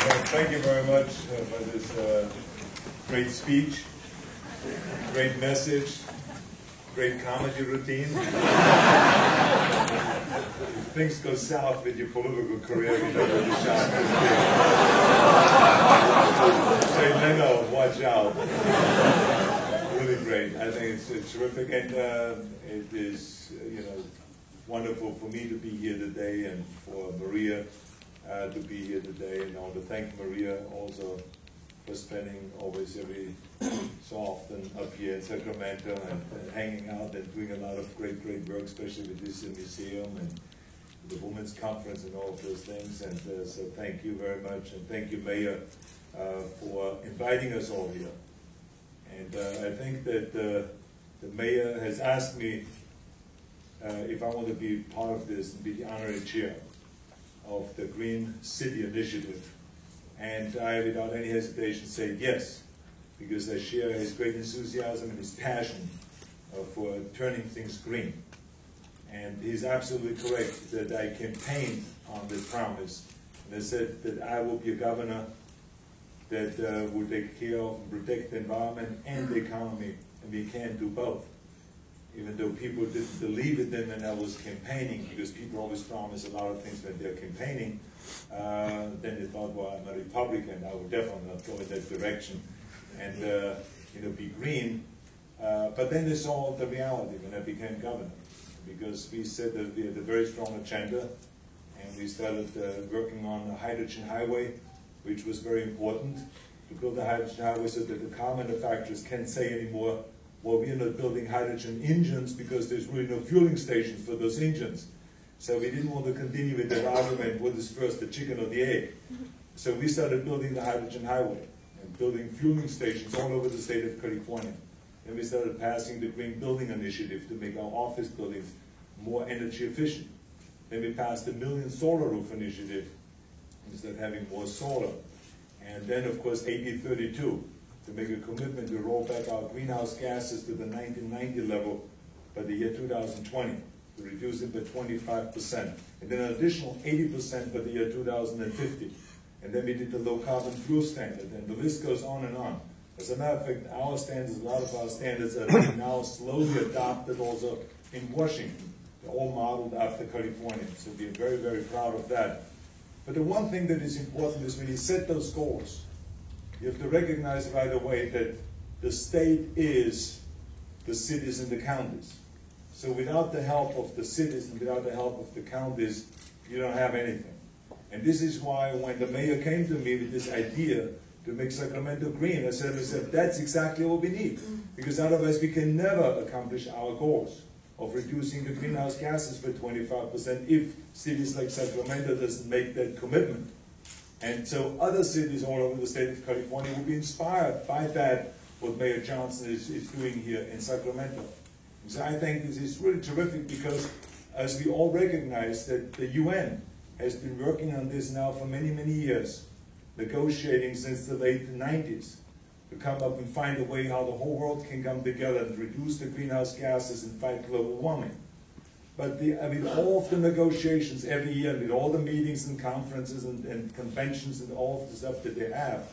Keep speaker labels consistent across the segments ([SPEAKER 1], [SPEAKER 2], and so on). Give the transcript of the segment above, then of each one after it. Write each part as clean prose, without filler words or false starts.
[SPEAKER 1] Thank you very much for this great speech, great message, great comedy routine. If things go south with your political career, you know what the shot is. Say, Leno, watch out. Really great. I think it's terrific, and it is, wonderful for me to be here today, and for Maria to be here today. And I want to thank Maria also for spending always every so often up here in Sacramento and hanging out and doing a lot of great work, especially with this museum and the Women's Conference and all of those things. And so thank you very much, and thank you, Mayor, for inviting us all here. And I think that the Mayor has asked me if I want to be part of this and be the honorary chair of the Green City Initiative. And I, without any hesitation, say yes, because I share his great enthusiasm and his passion for turning things green. And he's absolutely correct that I campaigned on this promise. And I said that I will be a governor that will take care of and protect the environment and the economy, and we can do both. Even though people didn't believe it then when I was campaigning, because people always promise a lot of things when they're campaigning, then they thought, well, I'm a Republican, I will definitely not go in that direction and be green. But then they saw the reality when I became governor, because we said that we had a very strong agenda, and we started working on a hydrogen highway, which was very important, to build a hydrogen highway so that the car manufacturers can't say anymore, well, we're not building hydrogen engines because there's really no fueling stations for those engines. So we didn't want to continue with that argument, what is first, the chicken or the egg? So we started building the hydrogen highway and building fueling stations all over the state of California. Then we started passing the Green Building Initiative to make our office buildings more energy efficient. Then we passed the Million Solar Roof Initiative instead of having more solar. And then, of course, AB 32. To make a commitment to roll back our greenhouse gases to the 1990 level by the year 2020, to reduce it by 25%, and then an additional 80% by the year 2050. And then we did the low carbon fuel standard, and the list goes on and on. As a matter of fact, our standards, a lot of our standards are now slowly adopted also in Washington. They're all modeled after California, so we're very proud of that. But the one thing that is important is when you set those goals, you have to recognize right away that the state is the cities and the counties. So without the help of the cities and without the help of the counties, you don't have anything. And this is why when the mayor came to me with this idea to make Sacramento green, I said, that's exactly what we need. Because otherwise we can never accomplish our goals of reducing the greenhouse gases by 25% if cities like Sacramento doesn't make that commitment. And so other cities all over the state of California will be inspired by that, what Mayor Johnson is doing here in Sacramento. And so I think this is really terrific, because as we all recognize that the UN has been working on this now for many years, negotiating since the late 90s, to come up and find a way how the whole world can come together and reduce the greenhouse gases and fight global warming. But with all of the negotiations every year, with all the meetings and conferences and conventions and all of the stuff that they have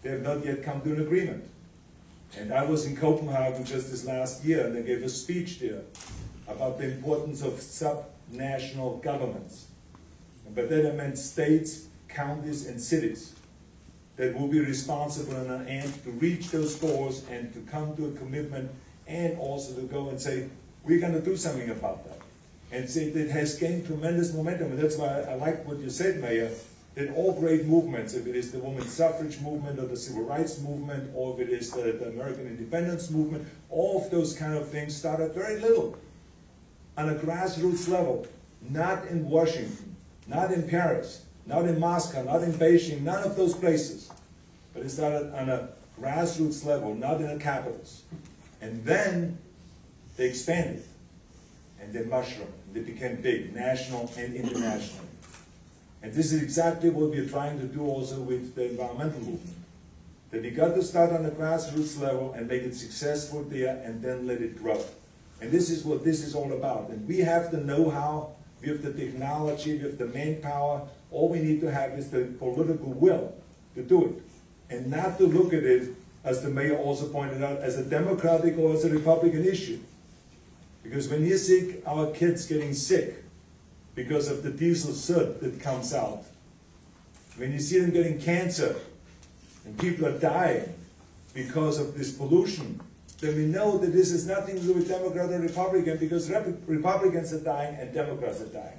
[SPEAKER 1] not yet come to an agreement. And I was in Copenhagen just this last year, and they gave a speech there about the importance of sub-national governments. And by that I meant states, counties, and cities that will be responsible and to reach those goals and to come to a commitment, and also to go and say, we're going to do something about that. And so it has gained tremendous momentum, and that's why I like what you said, Mayor, that all great movements, if it is the women's suffrage movement or the civil rights movement, or if it is the American independence movement, all of those kind of things started very little, on a grassroots level, not in Washington, not in Paris, not in Moscow, not in Beijing, none of those places. But it started on a grassroots level, not in the capitals. And then they expanded. And they mushroomed, they became big, national and international. And this is exactly what we're trying to do also with the environmental movement. That we got to start on the grassroots level and make it successful there, and then let it grow. And this is what this is all about. And we have the know-how we have the technology, we have the manpower. All we need to have is the political will to do it. And not to look at it, as the mayor also pointed out, as a Democratic or as a Republican issue. Because when you see our kids getting sick because of the diesel soot that comes out, when you see them getting cancer and people are dying because of this pollution, then we know that this has nothing to do with Democrat or Republican, because Republicans are dying and Democrats are dying.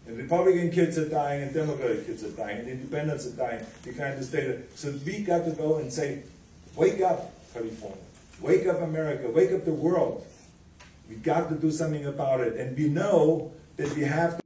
[SPEAKER 1] And Republican kids are dying and Democratic kids are dying and independents are dying. You kind of stay there. So we got to go and say, wake up, California. Wake up, America. Wake up the world. We got to do something about it. And we know that we have to